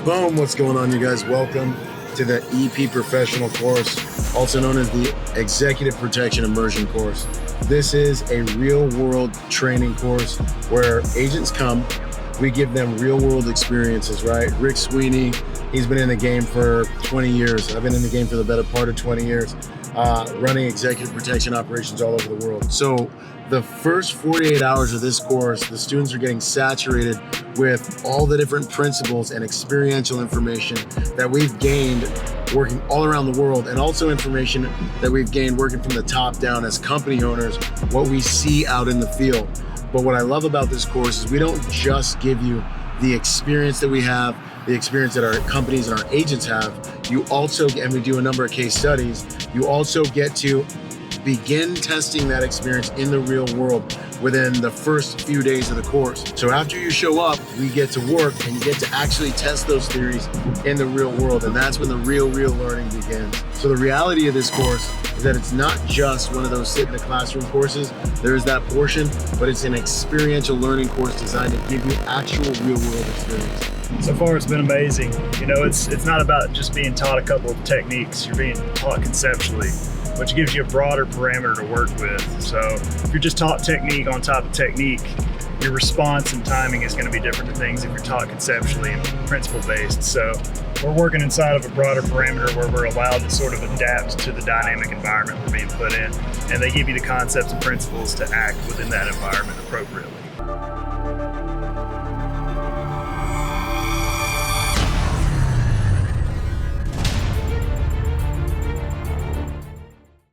Boom, what's going on, you guys? Welcome to the EP Professional course, also known as the Executive Protection Immersion course. This is a real-world training course where agents come, we give them real-world experiences, right? Rick Sweeney, he's been in the game for 20 years. I've been in the game for the better part of 20 years, running executive protection operations all over the world. So the first 48 hours of this course, the students are getting saturated with all the different principles and experiential information that we've gained working all around the world, and also information that we've gained working from the top down as company owners, what we see out in the field. But what I love about this course is we don't just give you the experience that we have, the experience that our companies and our agents have. You also, and we do a number of case studies, you also get to begin testing that experience in the real world within the first few days of the course. So after you show up, we get to work and you get to actually test those theories in the real world. And that's when the real learning begins. So the reality of this course is that it's not just one of those sit in the classroom courses. There is that portion, but it's an experiential learning course designed to give you actual real world experience. So far, it's been amazing. You know, it's not about just being taught a couple of techniques. You're being taught conceptually, which gives you a broader parameter to work with. So if you're just taught technique on top of technique, your response and timing is going to be different than things if you're taught conceptually and principle-based. So we're working inside of a broader parameter where we're allowed to sort of adapt to the dynamic environment we're being put in, and they give you the concepts and principles to act within that environment appropriately.